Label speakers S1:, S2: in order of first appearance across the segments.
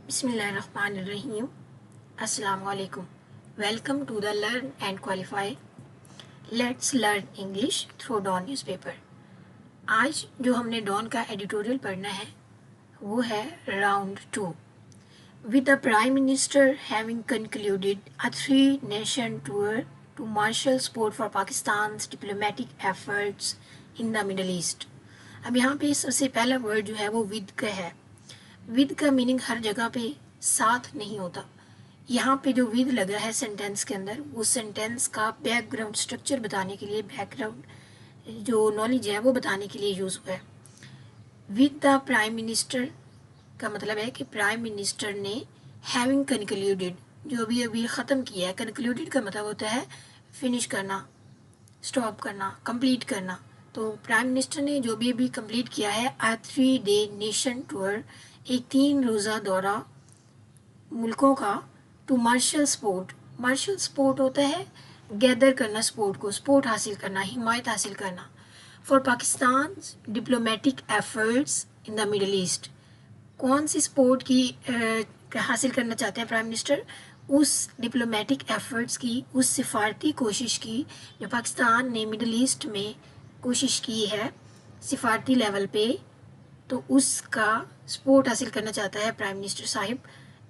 S1: बिस्मिल्लाहिर्रहमानिर्रहीम। अस्सलाम वालेकुम। Welcome to the learn and qualify let's learn English through Dawn newspaper. आज जो हमने डॉन का एडिटोरियल पढ़ना है वो है round 2। With the Prime Minister having concluded a three-nation tour to marshal support for Pakistan's diplomatic efforts in the Middle East। अब यहाँ पे सबसे पहला वर्ड जो है वो विद का है। विद का मीनिंग हर जगह पे साथ नहीं होता। यहाँ पे जो विद लगा है सेंटेंस के अंदर, वो सेंटेंस का बैकग्राउंड स्ट्रक्चर बताने के लिए, बैकग्राउंड जो नॉलेज है वो बताने के लिए यूज़ हुआ है। विद द प्राइम मिनिस्टर का मतलब है कि प्राइम मिनिस्टर ने हैविंग कंक्लूडेड, जो अभी अभी ख़त्म किया है। कंक्लूडेड का मतलब होता है फिनिश करना, स्टॉप करना, कंप्लीट करना। तो प्राइम मिनिस्टर ने जो भी अभी कंप्लीट किया है अ 3-day नेशन टूर, एक 3 रोज़ा दौरा मुल्कों का, to marshal support. Marshal support होता है गैदर करना सपोर्ट को, सपोर्ट हासिल करना, हिमायत हासिल करना। For Pakistan diplomatic efforts in the middle east, कौन सी सपोर्ट की हासिल करना चाहते हैं प्राइम मिनिस्टर? उस डिप्लोमेटिक एफर्ट्स की, उस सिफारती कोशिश की जो पाकिस्तान ने मिडल ईस्ट में कोशिश की है सिफारती लेवल पे, तो उसका सपोर्ट हासिल करना चाहता है प्राइम मिनिस्टर साहिब।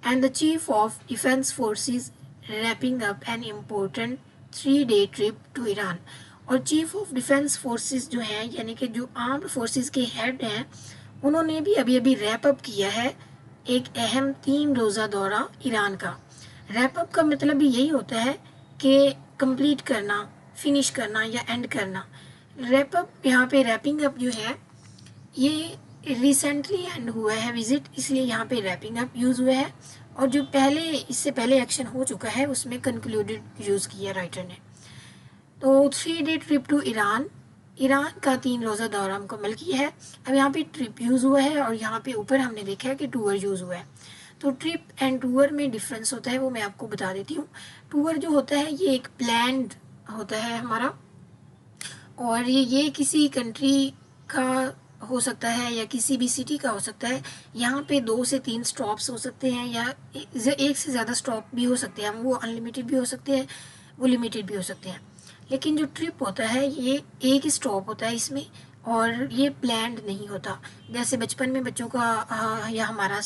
S1: And the chief of defence forces wrapping up an important 3-day trip to Iran. और चीफ ऑफ डिफेंस फोर्सेस जो हैं, यानी कि जो आर्म्ड फोर्सेस के हेड हैं, उन्होंने भी अभी अभी रैप अप किया है एक अहम 3 रोज़ा दौरा ईरान का। रैप अप का मतलब भी यही होता है कि कंप्लीट करना, फिनिश करना या एंड करना। रैप अप, यहाँ पे रैपिंग अप जो है ये रिसेंटली एंड हुआ है विजिट, इसलिए यहाँ पे रैपिंग अप यूज़ हुआ है। और जो पहले, इससे पहले एक्शन हो चुका है उसमें कंक्लूडेड यूज़ किया राइटर ने। तो 3-day trip to Iran, Iran का 3 रोज़ा दौरा मुकम्मल किया है। अब यहाँ पे ट्रिप यूज़ हुआ है और यहाँ पे ऊपर हमने देखा है कि टूर यूज़ हुआ है। तो ट्रिप एंड टूर में डिफरेंस होता है, वो मैं आपको बता देती हूँ। टूर जो होता है ये एक प्लान्ड होता है हमारा, और ये किसी कंट्री का हो सकता है या किसी भी सिटी का हो सकता है। यहाँ पे 2 से 3 स्टॉप्स हो सकते हैं या एक से ज़्यादा स्टॉप भी हो सकते हैं। वो अनलिमिटेड भी हो सकते हैं, वो लिमिटेड भी हो सकते हैं। लेकिन जो ट्रिप होता है ये एक ही स्टॉप होता है इसमें, और ये प्लान्ड नहीं होता। जैसे बचपन में बच्चों का या हमारा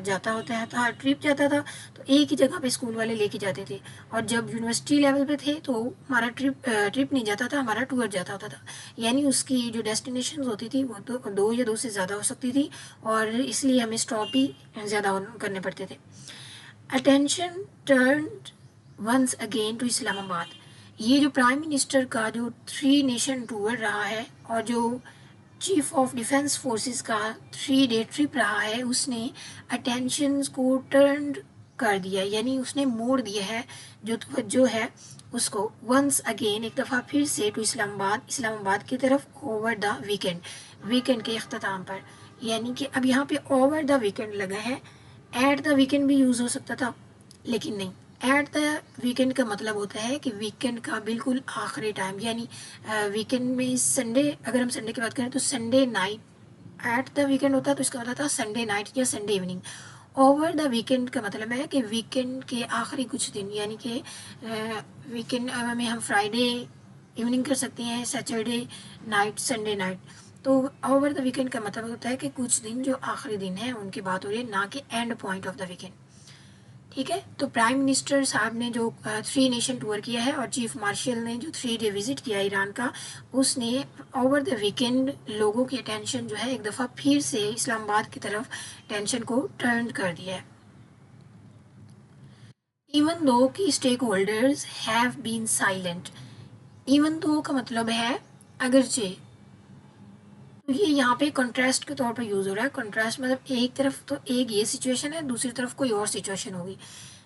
S1: जाता होता है था, ट्रिप जाता था तो एक ही जगह पे स्कूल वाले लेके जाते थे। और जब यूनिवर्सिटी लेवल पे थे तो हमारा ट्रिप नहीं जाता था, हमारा टूर जाता होता था। यानी उसकी जो डेस्टिनेशन होती थी वो तो 2 या 2 से ज़्यादा हो सकती थी, और इसलिए हमें स्टॉप ही ज़्यादा करने पड़ते थे। Attention turned once again to Islamabad, ये जो प्राइम मिनिस्टर का जो 3 नेशन टूर रहा है और जो चीफ ऑफ डिफेंस फोर्सेस का 3-day ट्रिप रहा है, उसने अटेंशन को टर्न कर दिया, यानी उसने मोड़ दिया है जो तवज्जो है उसको, वंस अगेन, एक दफ़ा फिर से, टू इस्लामाबाद, इस्लामाबाद की तरफ, ओवर द वीकेंड, वीकेंड के अख्ताम पर। यानी कि अब यहाँ पे ओवर द वीकेंड लगा है। एट द वीकेंड भी यूज़ हो सकता था, लेकिन नहीं। एट द वीकेंड का मतलब होता है कि वीकेंड का बिल्कुल आखिरी टाइम, यानी वीकेंड में संडे, अगर हम संडे की बात करें तो Sunday night at the weekend होता है, तो इसका मतलब था संडे नाइट या Sunday evening. Over the weekend का मतलब है कि वीकेंड के आखिरी कुछ दिन, यानी कि वीकेंड में हम फ्राइडे इवनिंग कर सकते हैं, सैटरडे नाइट, संडे नाइट। तो ओवर द वीकेंड का मतलब होता है कि कुछ दिन जो आखिरी दिन है उनकी बात हो रही है, ना कि and point of the weekend. ठीक है, तो प्राइम मिनिस्टर साहब ने जो 3 नेशन टूर किया है और चीफ मार्शल ने जो 3-day विजिट किया ईरान का, उसने ओवर द वीकेंड लोगों की अटेंशन जो है एक दफ़ा फिर से इस्लामाबाद की तरफ टेंशन को टर्न कर दिया है। Even though key stakeholders have been silent, even though का मतलब है अगरचे। तो ये यहाँ पे कंट्रास्ट के तौर पर यूज़ हो रहा है। कंट्रास्ट मतलब एक तरफ तो एक ये सिचुएशन है, दूसरी तरफ कोई और सिचुएशन होगी।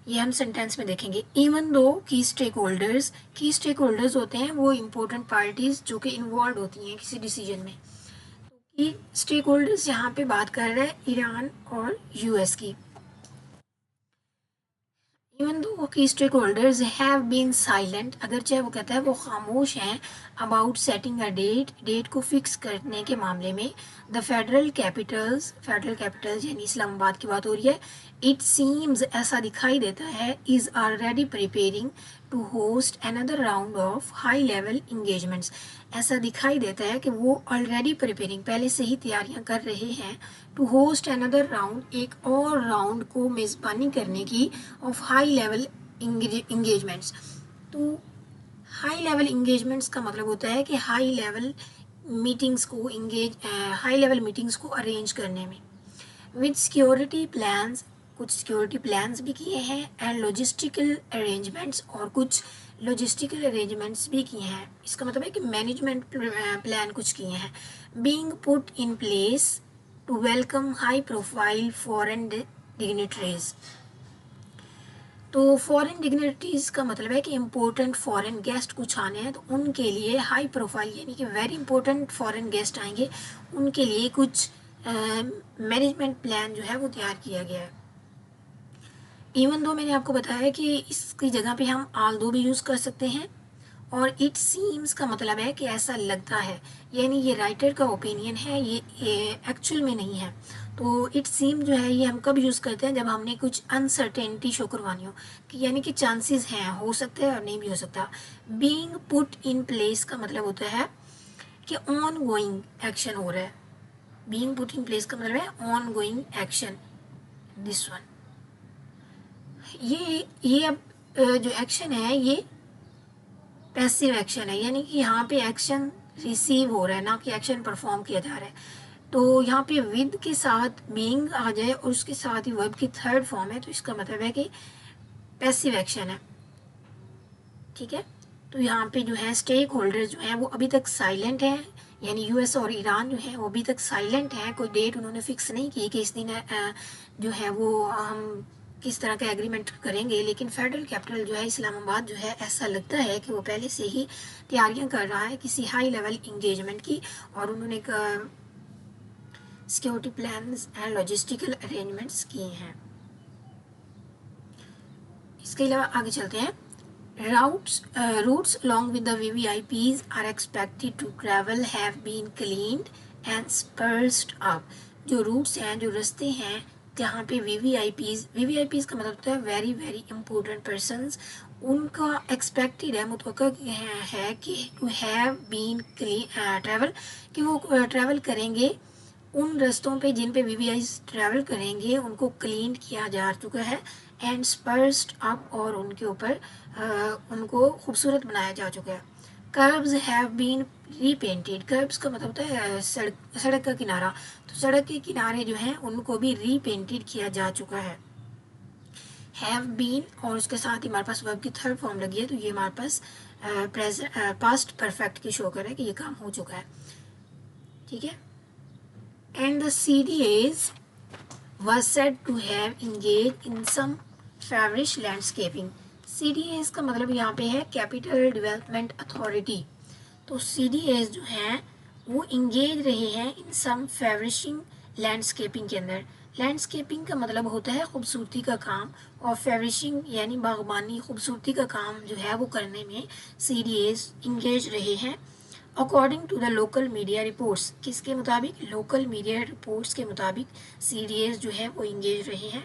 S1: ये हम सेंटेंस में देखेंगे। Even though key stake holders होते हैं वो इम्पोर्टेंट पार्टीज जो कि इन्वॉल्व होती हैं किसी डिसीजन में। तो की स्टेक होल्डर्स यहाँ पे बात कर रहे हैं ईरान और यूएस की। Even though key stakeholders have been silent, अगर चाहे वो कहता है वो खामोश हैं अबाउट सेटिंग अ डेट को फिक्स करने के मामले में। द फेडरल कैपिटल्स यानी इस्लामाबाद की बात हो रही है। इट सीम्स ऐसा दिखाई देता है, is already preparing to host another round of high level engagements. ऐसा दिखाई देता है कि वो ऑलरेडी प्रिपेयरिंग पहले से ही तैयारियां कर रहे हैं टू होस्ट अनदर राउंड एक और राउंड को मेज़बानी करने की ऑफ हाई लेवल इंगेजमेंट्स। तो हाई लेवल इंगेजमेंट्स का मतलब होता है कि हाई लेवल मीटिंग्स को अरेंज करने में। विद सिक्योरिटी प्लान्स, कुछ सिक्योरिटी प्लान्स भी किए हैं, एंड लॉजिस्टिकल अरेंजमेंट्स, और कुछ लॉजिस्टिकल अरेंजमेंट्स भी किए हैं। इसका मतलब है कि मैनेजमेंट प्लान कुछ किए हैं। Being put in place to welcome high profile foreign dignitaries. तो फॉरेन डिग्निटरीज का मतलब है कि इम्पोर्टेंट फॉरेन गेस्ट कुछ आने हैं, तो उनके लिए हाई प्रोफाइल यानी कि वेरी इंपॉर्टेंट फॉरेन गेस्ट आएंगे, उनके लिए कुछ मैनेजमेंट प्लान जो है वो तैयार किया गया है। इवन दो मैंने आपको बताया कि इसकी जगह पे हम आल दो भी यूज़ कर सकते हैं, और इट सीम्स का मतलब है कि ऐसा लगता है, यानी ये राइटर का ओपिनियन है, ये एक्चुअल में नहीं है। तो इट सीम जो है ये हम कब यूज़ करते हैं, जब हमने कुछ अनसर्टेनिटी शो करवानी हो, कि यानी कि चांसेस हैं, हो सकता है और नहीं भी हो सकता। बीइंग पुट इन प्लेस का मतलब होता है कि ऑन गोइंग एक्शन हो रहा है। बीइंग पुट इन प्लेस का मतलब है on going action, this one. ये अब जो एक्शन है ये पैसिव एक्शन है, यानी कि यहाँ पे एक्शन रिसीव हो रहा है, ना कि एक्शन परफॉर्म किया जा रहा है। तो यहाँ पे विद के साथ बीइंग आ जाए और उसके साथ ही वर्ब की थर्ड फॉर्म है, तो इसका मतलब है कि पैसिव एक्शन है। ठीक है, तो यहाँ पे जो है स्टेक होल्डर्स जो हैं वो अभी तक साइलेंट हैं, यानी यूएस और ईरान जो है वो अभी तक साइलेंट हैं। कोई डेट उन्होंने फिक्स नहीं की कि इस दिन जो है वो हम किस तरह का एग्रीमेंट करेंगे, लेकिन फेडरल कैपिटल जो है इस्लामाबाद जो है ऐसा लगता है कि वो पहले से ही तैयारियां कर रहा है किसी हाई लेवल इंगेजमेंट की, और उन्होंने security plans and logistical arrangements किए हैं। इसके अलावा आगे चलते हैं। Routes along with the VVIPs are expected to travel have been cleaned and spruced up। जो रूट्स हैं, जो रास्ते हैं जहाँ पे वीवीआईपीज का मतलब होता है वेरी वेरी इंपॉर्टेंट पर्सनस, उनका एक्सपेक्टेड है, मुतवक्का है कि टू हैव बीन ट्रैवल, कि वो ट्रैवल करेंगे उन रास्तों पे जिन पे वीवीआईज ट्रैवल करेंगे, उनको क्लीन किया जा चुका है, एंड स्पर्स्ड अप, और उनके ऊपर उनको खूबसूरत बनाया जा चुका है। Curbs have been repainted, curbs का मतलब होता है सड़क का किनारा, तो सड़क के किनारे जो हैं उनको भी रीपेंटेड किया जा चुका है। हैव बीन और उसके साथ ही हमारे पास वर्ब की थर्ड फॉर्म लगी है, तो ये हमारे पास पास्ट परफेक्ट की शो कर रहा है कि ये काम हो चुका है। ठीक है, and the CDAs was said to have engaged in some feverish landscaping। CDAs का मतलब यहाँ पे है कैपिटल डेवलपमेंट अथॉरिटी। तो CDAs जो हैं वो इंगेज रहे हैं इन सम फेवरिशिंग लैंडस्केपिंग के अंदर। लैंडस्केपिंग का मतलब होता है खूबसूरती का काम, और फेवरिशिंग यानी बागबानी, खूबसूरती का काम जो है वो करने में CDAs इंगेज रहे हैं। According to the local media reports, किसके मुताबिक, लोकल मीडिया रिपोर्ट्स के मुताबिक CDAs जो है वो इंगेज रहे हैं,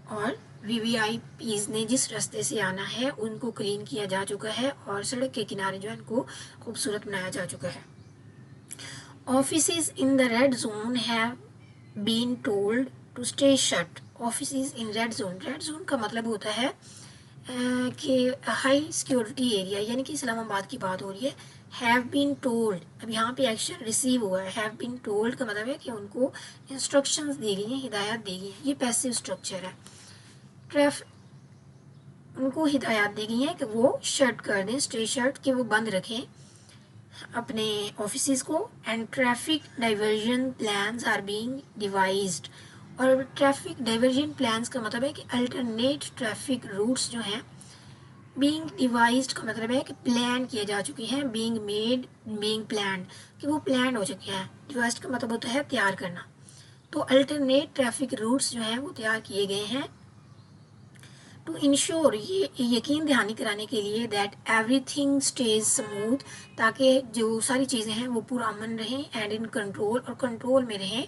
S1: और VVIPs ने जिस रास्ते से आना है उनको क्लीन किया जा चुका है, और सड़क के किनारे जो है उनको खूबसूरत बनाया जा चुका है। Offices in the red zone have been told to stay shut. Offices in red zone का मतलब होता है कि हाई सिक्योरिटी एरिया, यानी कि इस्लामाबाद की बात हो रही है। हैव बीन टोल्ड, अब यहाँ पे एक्शन रिसीव हुआ है। हैव बीन टोल्ड का मतलब है कि उनको इंस्ट्रक्शंस दी गई हैं, हिदायत दी गई हैं, ये पैसिव स्ट्रक्चर है। उनको हिदायत दी गई है कि वो शट कर दें, स्टे शट, कि वो बंद रखें अपने ऑफिसेज को। And traffic diversion plans are being devised, और ट्रैफिक डाइवर्जन प्लान्स का मतलब है कि अल्टरनेट ट्रैफिक रूट्स जो हैं, बीइंग डिवाइज्ड का मतलब है कि प्लान किए जा चुके हैं, बीइंग मेड, बीइंग प्लान्ड, कि वो प्लान हो चुके हैं। डिवाइज्ड का मतलब होता है तैयार करना। तो अल्टरनेट ट्रैफिक रूट्स जो हैं वो तैयार किए गए हैं टू इंश्योर, ये यकीन दहानी कराने के लिए दैट एवरीथिंग स्टेज स्मूथ, ताकि जो सारी चीज़ें हैं वो पूरा अमन रहें, एंड इन कंट्रोल, और कंट्रोल में रहें,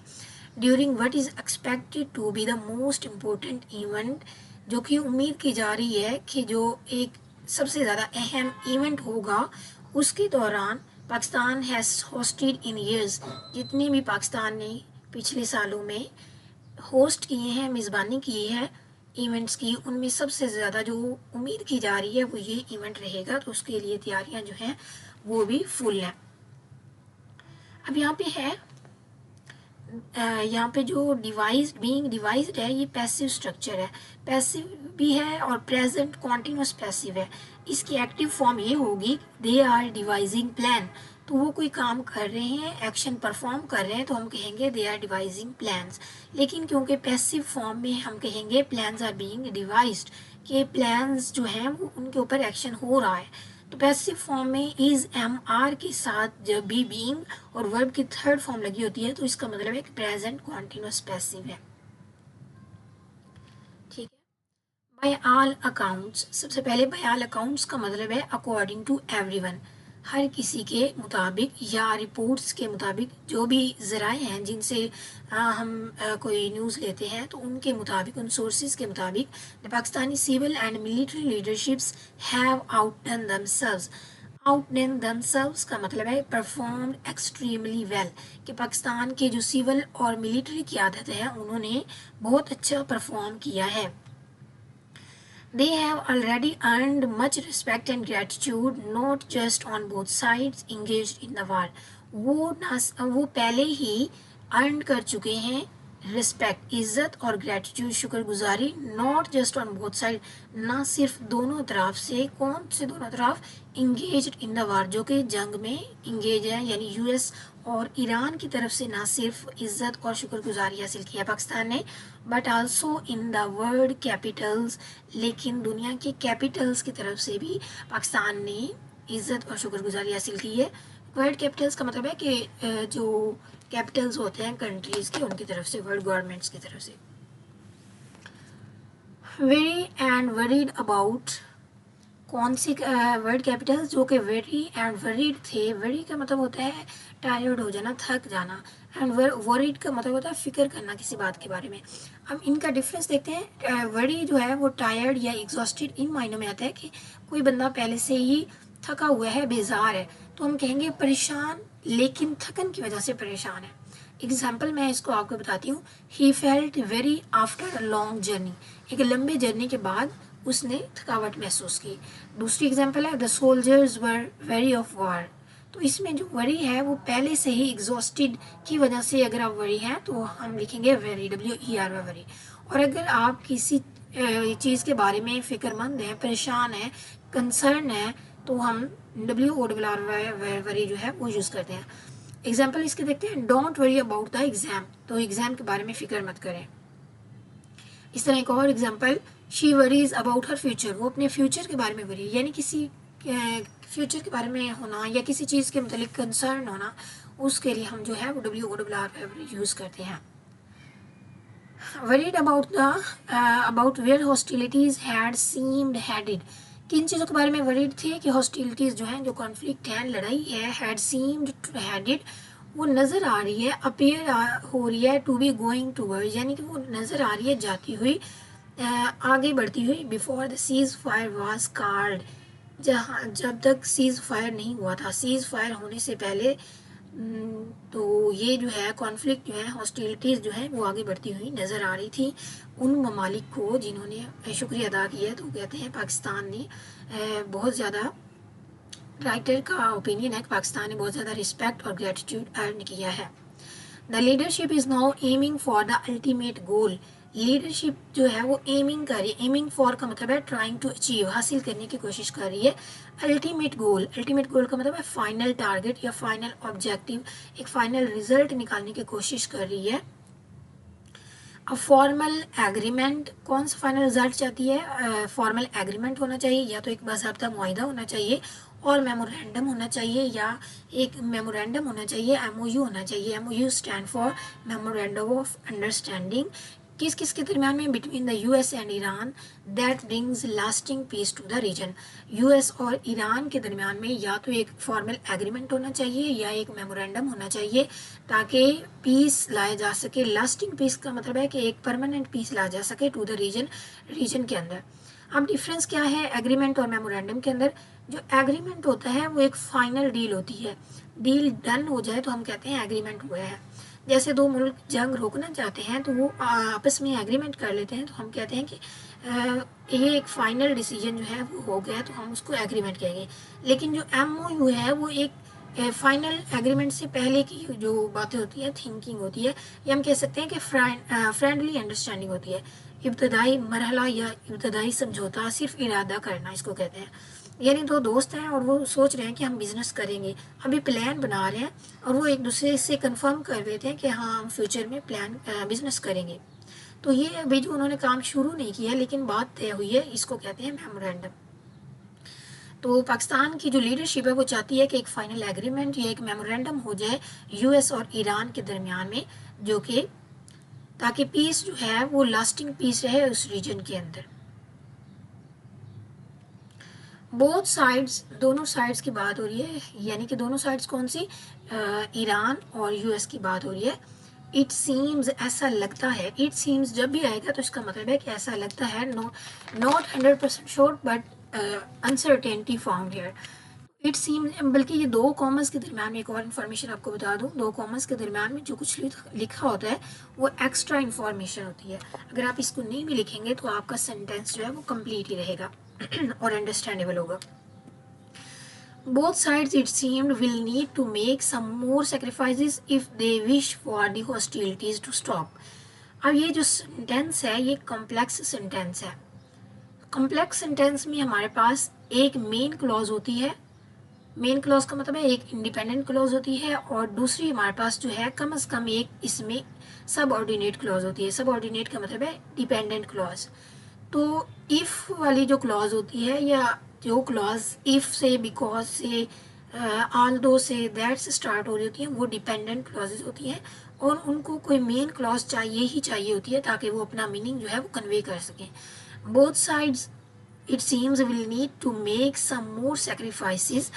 S1: during what is expected to be the most important event, जो कि उम्मीद की जा रही है कि जो एक सबसे ज़्यादा अहम इवेंट होगा उसके दौरान। Pakistan has hosted in years, जितने भी पाकिस्तान ने पिछले सालों में होस्ट किए हैं, मेज़बानी की है इवेंट्स की, उनमें सबसे ज़्यादा जो उम्मीद की जा रही है वो ये इवेंट रहेगा, तो उसके लिए तैयारियां जो हैं वो भी फुल हैं। अब यहाँ पे है यहाँ पे जो डिवाइस्ड, बीइंग डिवाइस्ड है, ये पैसिव स्ट्रक्चर है, पैसिव भी है और प्रेजेंट कॉन्टिन्यूस पैसिव है। इसकी एक्टिव फॉर्म ये होगी दे आर डिवाइजिंग प्लान, तो वो कोई काम कर रहे हैं, एक्शन परफॉर्म कर रहे हैं, तो हम कहेंगे दे आर डिवाइजिंग प्लान्स। लेकिन क्योंकि पैसिव फॉर्म में हम कहेंगे प्लान्स आर बीइंग डिवाइस्ड, के प्लान्स जो हैं वो उनके ऊपर एक्शन हो रहा है। तो पैसिव फॉर्म में इज एम आर के साथ जब भी बीइंग और वर्ब की थर्ड फॉर्म लगी होती है तो इसका मतलब है कि प्रेजेंट कॉन्टिन्यूस पैसिव है। ठीक है। बाय ऑल अकाउंट्स, सबसे पहले बाय ऑल अकाउंट्स का मतलब है अकॉर्डिंग टू एवरीवन, हर किसी के मुताबिक या रिपोर्ट्स के मुताबिक, जो भी ज़राए हैं जिनसे हम कोई न्यूज़ लेते हैं तो उनके मुताबिक, उन सोर्सेज के मुताबिक, the Pakistani civil and military leaderships have outdone themselves. Outdone themselves का मतलब है परफॉर्म एक्सट्रीमली वेल, कि पाकिस्तान के जो सिविल और मिलिट्री की आदत है उन्होंने बहुत अच्छा परफॉर्म किया है। They have already earned much respect and gratitude, not just on both sides engaged in the war. वो पहले ही अर्न कर चुके हैं रिस्पेक्ट, इज्जत और ग्रेटिट्यूड, शुक्रगुजारी, not just on both side, ना सिर्फ दोनों तरफ से, कौन से दोनों तरफ, इंगेज इन द वार, जो कि जंग में इंगेज है, यानी यूएस और ईरान की तरफ से ना सिर्फ इज्जत और शुक्रगुजारी हासिल किया पाकिस्तान ने, but also in the world Capitals, लेकिन दुनिया के कैपिटल्स की तरफ से भी पाकिस्तान ने इज्जत और शुक्रगुजारी हासिल की है। वर्ल्ड कैपिटल्स का मतलब है कि जो कैपिटल्स होते हैं कंट्रीज़ के, उनकी तरफ से, वर्ल्ड गवर्नमेंट्स की तरफ से। वेरी एंड वरीड अबाउट, कौन सी वर्ल्ड कैपिटल्स, जो कि वेरी एंड वरीड थे। वेरी का मतलब होता है टायर्ड हो जाना, थक जाना, एंड वरीड का मतलब होता है फिक्र करना किसी बात के बारे में। अब इनका डिफरेंस देखते हैं। वरी जो है वो टायर्ड या एग्जॉस्टेड इन मायनों में आता है कि कोई बंदा पहले से ही थका हुआ है, बेजार है, तो हम कहेंगे परेशान, लेकिन थकन की वजह से परेशान है। एग्जाम्पल मैं इसको आपको बताती हूँ। He felt very after a long journey, एक लंबे जर्नी के बाद उसने थकावट महसूस की। दूसरी एग्जाम्पल है the soldiers were very of war, तो इसमें जो वरी है वो पहले से ही एग्जॉस्टेड की वजह से, अगर आप वरी हैं तो हम लिखेंगे वेरी, WER वरी। और अगर आप किसी चीज़ के बारे में फ़िक्रमंद हैं, परेशान हैं, कंसर्न है, तो हम WORR वरी जो है वो यूज़ करते हैं। एग्जाम्पल इसके देखते हैं। Don't worry about the exam, तो एग्ज़ाम के बारे में फ़िक्र मत करें। इस तरह एक और example, she worries about her future, वो अपने फ्यूचर के बारे में वरी, यानी किसी फ्यूचर के बारे में होना या किसी चीज़ के मतलब कंसर्न होना, उसके लिए हम जो है वो WORR यूज़ करते हैं। Worried about where hostilities had seemed headed, किन चीज़ों के बारे में वरीड थे कि हॉस्टिलिटीज़ जो हैं, जो कॉन्फ्लिक्ट है, लड़ाई है, हैड सीम्ड हेडेड, वो नज़र आ रही है, अपीयर हो रही है, टू बी गोइंग टूवर्ड्स, यानी कि वो नज़र आ रही है जाती हुई, आगे बढ़ती हुई, before the cease fire was card, जहाँ जब तक सीज फायर नहीं हुआ था, सीज फायर होने से पहले तो ये जो है कॉन्फ्लिक्ट जो है, हॉस्टिलिटीज़ जो है वो आगे बढ़ती हुई नज़र आ रही थी उन ममालिक को जिन्होंने शुक्रिया अदा किया। तो कहते हैं पाकिस्तान ने बहुत ज़्यादा, राइटर का ओपिनियन है कि पाकिस्तान ने बहुत ज़्यादा रिस्पेक्ट और ग्रेटिट्यूड अर्न किया है। The leadership is now aiming for the ultimate goal, leadership जो है वो एमिंग कर रही है, एमिंग फॉर का मतलब है ट्राइंग टू अचीव, हासिल करने की कोशिश कर रही है। अल्टीमेट गोल, अल्टीमेट गोल का मतलब है फाइनल टारगेट या फाइनल ऑब्जेक्टिव, एक फाइनल रिजल्ट निकालने की कोशिश कर रही है। अब फॉर्मल एग्रीमेंट, कौन सा फाइनल रिजल्ट चाहती है? फॉर्मल एग्रीमेंट होना चाहिए, या तो एक बाज़ाब्ता मुआहिदा होना चाहिए, और मेमोरेंडम होना चाहिए, या एक मेमोरेंडम होना चाहिए, MOU होना चाहिए। MOU stand for memorandum of understanding, किस किस के दरमियान में, between the US and Iran, that brings lasting peace to the region. US और ईरान के दरमियान में या तो एक फॉर्मल एग्रीमेंट होना चाहिए या एक मेमोरेंडम होना चाहिए ताकि पीस लाया जा सके। लास्टिंग पीस का मतलब है कि एक परमानेंट पीस लाया जा सके टू द रीजन के अंदर। अब डिफरेंस क्या है एग्रीमेंट और मेमोरेंडम के अंदर? जो एग्रीमेंट होता है वो एक फाइनल डील होती है, डील डन हो जाए तो हम कहते हैं एग्रीमेंट हुआ है। जैसे दो मुल्क जंग रोकना चाहते हैं तो वो आपस में एग्रीमेंट कर लेते हैं, तो हम कहते हैं कि ये एक फाइनल डिसीजन जो है वो हो गया, तो हम उसको एग्रीमेंट कहेंगे। लेकिन जो MOU है वो एक फाइनल एग्रीमेंट से पहले की जो बातें होती हैं, थिंकिंग होती है, या हम कह सकते हैं कि फ्रेंडली अंडरस्टैंडिंग होती है। इब्तदाई मरहला या इब्तदाई समझौता, सिर्फ इरादा करना इसको कहते हैं। यानी दो दोस्त हैं और वो सोच रहे हैं कि हम बिज़नेस करेंगे, अभी प्लान बना रहे हैं और वो एक दूसरे से कंफर्म कर लेते हैं कि हाँ हम फ्यूचर में बिज़नेस करेंगे। तो ये अभी जो उन्होंने काम शुरू नहीं किया लेकिन बात तय हुई है, इसको कहते हैं मेमोरेंडम। तो पाकिस्तान की जो लीडरशिप है वो चाहती है कि एक फाइनल एग्रीमेंट या एक मेमोरेंडम हो जाए यूएस और ईरान के दरमियान में, जो कि ताकि पीस जो है वो लास्टिंग पीस रहे उस रीजन के अंदर। बोथ साइड्स, दोनों साइड्स की बात हो रही है, यानी कि दोनों साइड्स कौन सी? ईरान और यूएस की बात हो रही है। इट सीम्स, ऐसा लगता है। इट सीम्स जब भी आएगा तो इसका मतलब है कि ऐसा लगता है, not 100% sure but uncertainty found here. It seems, बल्कि ये दो कॉमर्स के दरमियान में एक और इन्फॉर्मेशन आपको बता दूं, दो कॉमर्स के दरमियान में जो कुछ लिखा होता है वो एक्स्ट्रा इन्फॉर्मेशन होती है। अगर आप इसको नहीं भी लिखेंगे तो आपका सेंटेंस जो है वो कंप्लीट ही रहेगा और अंडरस्टैंडेबल होगा। Both sides, it seemed, will need to make some more sacrifices if they wish for the hostilities to stop. अब ये जो सेंटेंस है ये कॉम्प्लेक्स सेंटेंस है। कॉम्प्लेक्स सेंटेंस में हमारे पास एक मेन क्लॉज होती है, मेन क्लॉज का मतलब है एक इंडिपेंडेंट क्लॉज होती है, और दूसरी हमारे पास जो है कम से कम एक इसमें सब ऑर्डिनेट क्लॉज होती है। सब ऑर्डिनेट का मतलब है डिपेंडेंट क्लॉज। तो इफ़ वाली जो क्लॉज होती है, या जो क्लॉज इफ़ से, बिकॉज से, ऑल्दो से, दैट से स्टार्ट हो रही होती हैं, वो डिपेंडेंट क्लॉजेज होती हैं और उनको कोई मेन क्लॉज चाहिए होती है ताकि वो अपना मीनिंग जो है वो कन्वे कर सकें। Both sides it seems will need to make some more sacrifices.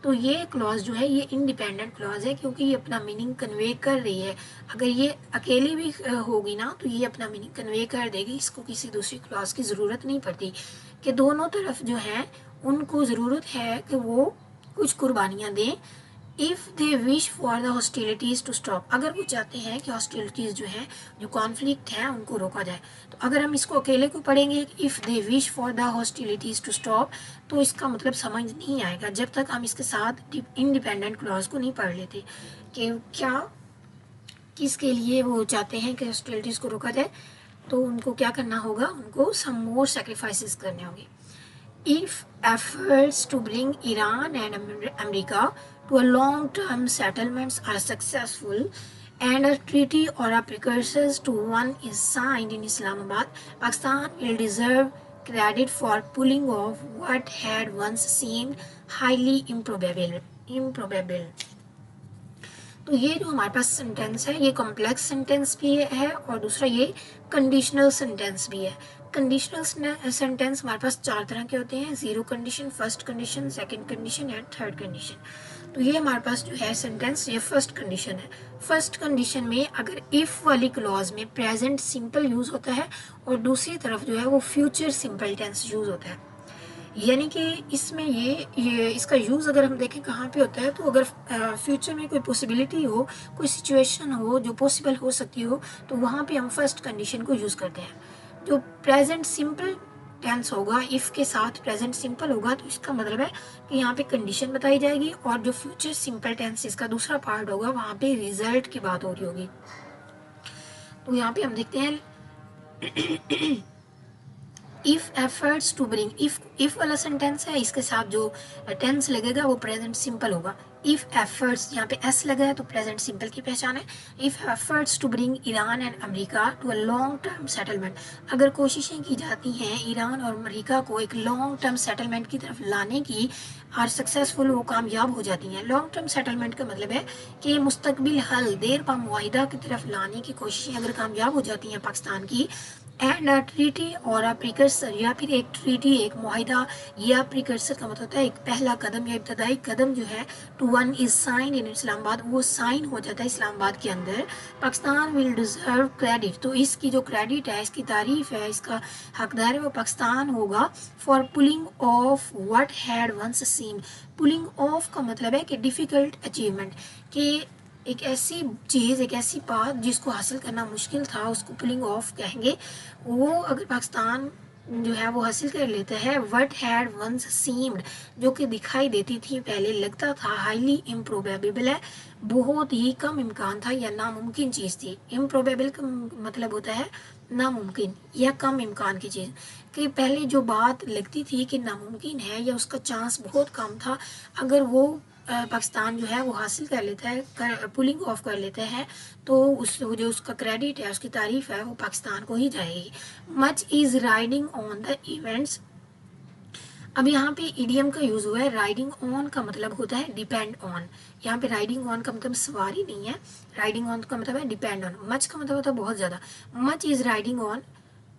S1: तो ये क्लॉज जो है ये इंडिपेंडेंट क्लॉज है क्योंकि ये अपना मीनिंग कन्वे कर रही है। अगर ये अकेली भी होगी ना तो ये अपना मीनिंग कन्वे कर देगी, इसको किसी दूसरी क्लॉज की ज़रूरत नहीं पड़ती। कि दोनों तरफ जो है उनको ज़रूरत है कि वो कुछ कुर्बानियाँ दें। If they wish for the hostilities to stop, अगर वो चाहते हैं कि हॉस्टिलिटीज़ जो है, जो कॉन्फ्लिक्ट है, उनको रोका जाए। तो अगर हम इसको अकेले को पढ़ेंगे if they wish for the hostilities to stop, तो इसका मतलब समझ नहीं आएगा जब तक हम इसके साथ इंडिपेंडेंट क्लॉज को नहीं पढ़ लेते कि क्या किसके लिए वो चाहते हैं कि हॉस्टिलिटीज़ को रोका जाए। तो उनको क्या करना होगा, उनको सम मोर सेक्रीफाइसेस करने होंगे। If efforts to bring Iran and America to a long-term settlements are successful and a treaty or a precursor to one is signed in Islamabad, Pakistan will deserve credit for pulling off what had once seemed highly improbable. तो ये जो हमारे पास sentence है ये complex sentence भी है और दूसरा ये कंडीशनल सेंटेंस भी है। कंडीशनल सेंटेंस हमारे पास चार तरह के होते हैं, zero condition, first condition, second condition and third condition. तो ये हमारे पास जो है सेंटेंस ये फर्स्ट कंडीशन है। फर्स्ट कंडीशन में अगर इफ़ वाली क्लॉज में प्रेजेंट सिंपल यूज़ होता है और दूसरी तरफ जो है वो फ्यूचर सिंपल टेंस यूज़ होता है। यानी कि इसमें ये इसका यूज़ अगर हम देखें कहाँ पे होता है, तो अगर फ्यूचर में कोई पॉसिबिलिटी हो, कोई सिचुएशन हो जो पॉसिबल हो सकती हो, तो वहाँ पे हम फर्स्ट कंडीशन को यूज़ करते हैं। जो प्रेजेंट सिंपल टेंस होगा, इफ़ के साथ प्रेजेंट सिंपल होगा, तो इसका मतलब है कि यहाँ पे कंडीशन बताई जाएगी, और जो फ्यूचर सिंपल टेंस इसका दूसरा पार्ट होगा वहाँ पे रिजल्ट की बात हो रही होगी। तो यहाँ पे हम देखते हैं if efforts to bring, if वाला सेंटेंस है, इसके साथ जो टेंस लगेगा वो प्रेजेंट सिंपल होगा। इफ़ एफर्ट्स, यहाँ पे एस लगा है तो प्रेजेंट सिंपल की पहचान है। If efforts to bring Iran and America to a long term settlement, अगर कोशिशें की जाती हैं ईरान और अमेरिका को एक लॉन्ग टर्म सेटलमेंट की तरफ लाने की, और सक्सेसफुल वो कामयाब हो जाती हैं। लॉन्ग टर्म सेटलमेंट का मतलब है कि मुस्तकबिल हल, देर पा मुआहिदा की तरफ लाने की कोशिशें अगर कामयाब हो जाती हैं पाकिस्तान की, एंड अ ट्रीटी और अ प्रिकर्सर, या फिर एक ट्रीटी, एक मुआहिदा, या प्रिकर्सर का मतलब होता है एक पहला कदम या इब्तदाई कदम जो है, to one is sign in Islamabad, वो साइन हो जाता है इस्लामाबाद के अंदर, पाकिस्तान विल डिजर्व क्रेडिट, तो इसकी जो क्रेडिट है, इसकी तारीफ है, इसका हकदार है वो पाकिस्तान होगा, for pulling off what had once seemed. Pulling off का मतलब है कि डिफ़िकल्ट अचीवमेंट, कि एक ऐसी चीज़, एक ऐसी बात जिसको हासिल करना मुश्किल था, उसको पुलिंग ऑफ कहेंगे। वो अगर पाकिस्तान जो है वो हासिल कर लेता है, व्हाट हैड वंस सीम्ड, जो कि दिखाई देती थी, पहले लगता था, हाईली इम्प्रोबेबल है, बहुत ही कम इम्कान था या नामुमकिन चीज़ थी। इम्प्रोबेबल का मतलब होता है नामुमकिन या कम इम्कान की चीज़, कि पहले जो बात लगती थी कि नामुमकिन है या उसका चांस बहुत कम था, अगर वो पाकिस्तान जो है वो हासिल कर लेता है, पुलिंग ऑफ कर लेता है, तो उस जो उसका क्रेडिट है, उसकी तारीफ है, वो पाकिस्तान को ही जाएगी। Much is riding on the events, अब यहाँ पे इडियम का यूज़ हुआ है। राइडिंग ऑन का मतलब होता है डिपेंड ऑन, यहाँ पे राइडिंग ऑन का मतलब सवारी नहीं है, राइडिंग ऑन का मतलब है डिपेंड ऑन। मच का मतलब होता है बहुत ज़्यादा, मच इज़ राइडिंग ऑन,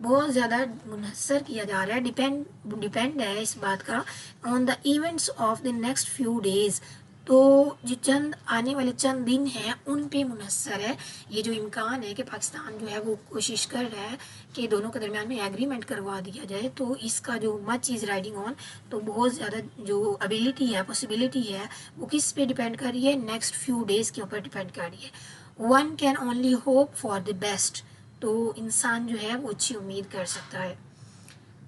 S1: बहुत ज़्यादा मुनहसर किया जा रहा है, डिपेंड है इस बात का, on the events of the next few days, तो जो चंद आने वाले चंद दिन हैं उन पे मुनहसर है। ये जो इम्कान है कि पाकिस्तान जो है वो कोशिश कर रहा है कि दोनों के दरमियान में एग्रीमेंट करवा दिया जाए, तो इसका जो मच इज़ राइडिंग ऑन, तो बहुत ज़्यादा जो एबिलिटी है, पॉसिबिलिटी है, वो किस पे डिपेंड कर रही है, नेक्स्ट फ्यू डेज़ के ऊपर डिपेंड कर रही है। One can only hope for the best, तो इंसान जो है वो अच्छी उम्मीद कर सकता है।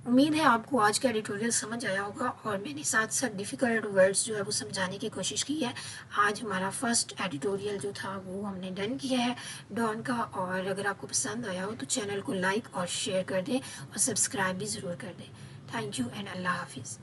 S1: उम्मीद है आपको आज का एडिटोरियल समझ आया होगा, और मैंने साथ साथ डिफ़िकल्ट वर्ड्स जो है वो समझाने की कोशिश की है। आज हमारा फर्स्ट एडिटोरियल जो था वो हमने डन किया है डॉन का, और अगर आपको पसंद आया हो तो चैनल को लाइक और शेयर कर दें और सब्सक्राइब भी ज़रूर कर दें। थैंक यू एंड अल्लाह हाफिज़।